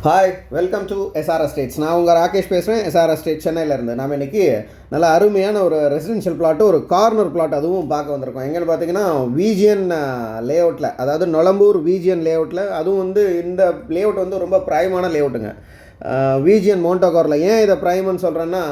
Hi, welcome to SR estates. நான் உங்கள் ராகேஷ் பேசுகிறேன். எஸ்ஆர் எஸ்டேட் சென்னையிலேருந்து. நாம் இன்றைக்கி நல்ல அருமையான ஒரு ரெசிடென்ஷியல் பிளாட்டு, ஒரு கார்னர் பிளாட் அதுவும் பார்க்க வந்திருக்கோம். எங்கன்னு பார்த்தீங்கன்னா விஜிஎன் லேஅவுட்டில், அதாவது நொளம்பூர் விஜிஎன் லேஅவுட்டில். அதுவும் வந்து இந்த லேஅவுட் வந்து ரொம்ப ப்ரைமான லேஅவுட்டுங்க, விஜிஎன் மோண்டோகாரில். ஏன் இதை ப்ரைம்னு சொல்கிறேன்னா,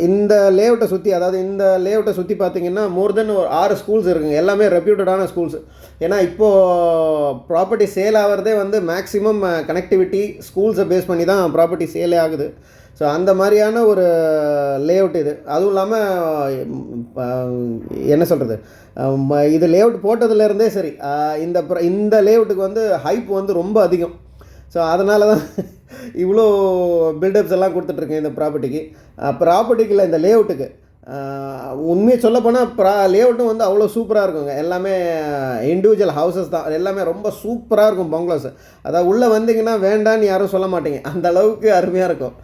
இந்த லேஅவுட்டை சுற்றி, அதாவது இந்த லேஅவுட்டை சுற்றி பார்த்திங்கன்னா மோர் தென் ஒரு 6 ஸ்கூல்ஸ் இருக்குங்க. எல்லாமே ரெப்யூட்டடான ஸ்கூல்ஸ். ஏன்னா இப்போது ப்ராப்பர்ட்டி சேல் ஆகிறதே வந்து மேக்ஸிமம் கனெக்டிவிட்டி ஸ்கூல்ஸை பேஸ் பண்ணி தான் ப்ராப்பர்ட்டி சேலே ஆகுது. ஸோ அந்த மாதிரியான ஒரு லேஅவுட் இது. அதுவும் இல்லாமல் என்ன சொல்கிறது, இது லேஅவுட் போட்டதுலேருந்தே சரி, இந்த லேஅவுட்டுக்கு வந்து ஹைப் வந்து ரொம்ப அதிகம். ஸோ அதனால தான் இவ்வளோ பில்டப்ஸ் எல்லாம் கொடுத்துட்ருக்கேன் இந்த ப்ராப்பர்ட்டிக்கு இல்லை, இந்த லேஅவுட்டுக்கு. உண்மையை சொல்லப்போனால் லேஅவுட்டும் வந்து அவ்வளோ சூப்பராக இருக்குங்க. எல்லாமே இண்டிவிஜுவல் ஹவுசஸ் தான், எல்லாமே ரொம்ப சூப்பராக இருக்கும் பங்களாஸ். அதாவது உள்ளே வந்தீங்கன்னா வேண்டான்னு யாரும் சொல்ல மாட்டீங்க, அந்த அளவுக்கு அருமையாக இருக்கும்.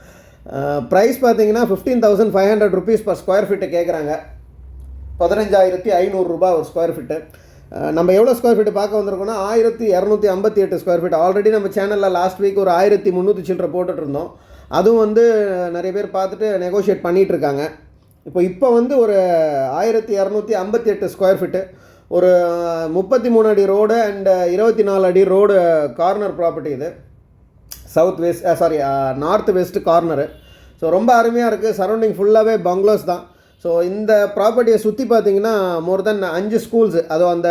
ப்ரைஸ் பார்த்தீங்கன்னா 15,500 rupees per square feet கேட்குறாங்க. 15,500 ரூபாய் ஒரு ஸ்கொயர் ஃபீட்டு. நம்ம எவ்வளோ ஸ்கொயர் ஃபீட்டு பார்க்க வந்திருக்கோன்னா 1258 ஸ்கொயர் ஃபீட். ஆல்ரெடி நம்ம சேனலில் லாஸ்ட் வீக் ஒரு 1300 சில்லரை போட்டுட்ருந்தோம். அதுவும் வந்து நிறைய பேர் பார்த்துட்டு நெகோஷியேட் பண்ணிகிட்ருக்காங்க. இப்போ வந்து ஒரு 1258 ஸ்கொயர் ஃபீட்டு, ஒரு 33 அடி ரோடு அண்ட் 24 அடி ரோடு கார்னர் ப்ராப்பர்ட்டி இது. North west corner. ஸோ ரொம்ப அருமையாக இருக்குது. சரௌண்டிங் ஃபுல்லாகவே பங்களாஸ் தான். ஸோ இந்த ப்ராப்பர்ட்டியை சுற்றி பார்த்தீங்கன்னா மோர் தென் 5 ஸ்கூல்ஸு. அதுவும் அந்த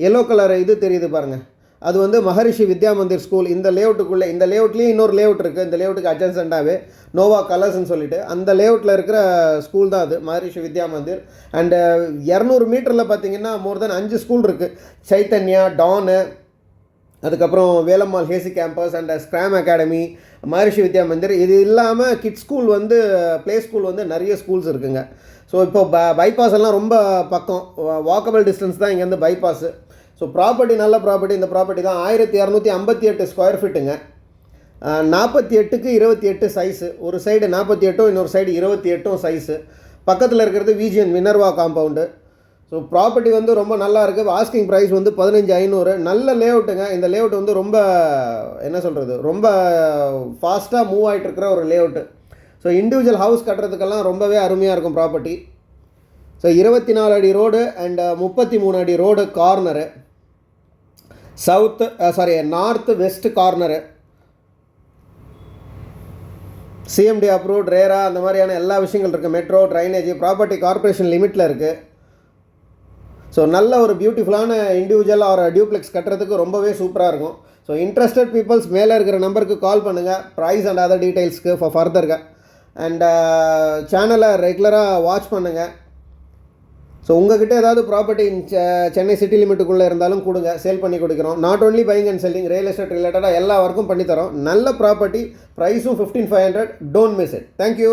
எல்லோ கலர் இது தெரியுது பாருங்கள், அது வந்து மகரிஷி வித்யா மந்திர் ஸ்கூல். இந்த லேஅவுட்டுக்குள்ளே, இந்த லேஅவுட்லேயும் இன்னொரு லேஅவுட் இருக்குது. இந்த லேஅவுட்டுக்கு அட்ஜசண்டாகவே நோவா கலர்ஸ்ன்னு சொல்லிட்டு அந்த லேஅவுட்டில் இருக்கிற ஸ்கூல் தான் அது, மகரிஷி வித்யா மந்திர். அண்டு 200 மீட்டரில் பார்த்தீங்கன்னா மோர் தென் 5 ஸ்கூல் இருக்குது. சைத்தன்யா, டானு, அதுக்கப்புறம் வேலம்மாள் ஹேசி கேம்பஸ் அண்ட் ஸ்கிராம் அகாடமி, மகரிஷி வித்யா மந்திர். இது இல்லாமல் கிட்ஸ் ஸ்கூல் வந்து, ப்ளே ஸ்கூல் வந்து நிறைய ஸ்கூல்ஸ் இருக்குங்க. ஸோ இப்போ பைபாஸ் எல்லாம் ரொம்ப பக்கம், வாக்கபிள் டிஸ்டன்ஸ் தான் இங்கேருந்து பைபாஸு. ஸோ ப்ராப்பர்ட்டி நல்ல ப்ராப்பர்ட்டி. இந்த ப்ராப்பர்ட்டி தான் 1258 ஸ்கொயர் ஃபீட்டுங்க. 48க்கு 28 சைஸு. ஒரு சைடு 48, இன்னொரு சைடு 28 சைஸு. பக்கத்தில் இருக்கிறது விஜிஎன் மினர்வா காம்பவுண்டு. ஸோ ப்ராப்பர்ட்டி வந்து ரொம்ப நல்லா இருக்குது. ஆஸ்கிங் ப்ரைஸ் வந்து 15,500. நல்ல லேஅவுட்டுங்க. இந்த லேஅவுட் வந்து ரொம்ப என்ன சொல்கிறது, ரொம்ப ஃபாஸ்ட்டாக மூவ் ஆகிட்டு இருக்கிற ஒரு லேஅவுட்டு. ஸோ இண்டிவிஜுவல் ஹவுஸ் கட்டுறதுக்கெல்லாம் ரொம்பவே அருமையாக இருக்கும் ப்ராப்பர்ட்டி. ஸோ 24 அடி ரோடு அண்ட் 33 அடி road corner, north west corner. CMD approved, ரேரா, அந்த மாதிரியான எல்லா விஷயங்கள் இருக்குது. மெட்ரோ, ட்ரைனேஜ், ப்ராப்பர்ட்டி கார்பரேஷன் லிமிட்டில் இருக்குது. ஸோ நல்ல ஒரு பியூட்டிஃபுல்லான இண்டிவிஜுவல் ஆர் டியூப்ளெக்ஸ் கட்டுறதுக்கு ரொம்பவே சூப்பராக இருக்கும். ஸோ இன்ட்ரெஸ்டட் பீப்புள்ஸ் மேலே இருக்கிற நம்பருக்கு கால் பண்ணுங்கள், ப்ரைஸ் அண்ட் அதர் டீட்டெயில்ஸ்க்கு ஃபர்தர்ங்க. அண்ட் சேனலை ரெகுலராக வாட்ச் பண்ணுங்கள். ஸோ உங்கள்கிட்ட ஏதாவது ப்ராப்பர்ட்டி சென்னை சிட்டி லிமிட்டுக்குள்ளே இருந்தாலும் கொடுங்க, சேல் பண்ணி கொடுக்குறோம். Not only buying and selling, real estate ரிலேட்டடாக எல்லா ஒர்க்கும் பண்ணித்தரோம். நல்ல ப்ராப்பர்ட்டி, ப்ரைஸும் 15,500. Don't miss it. தேங்க்யூ.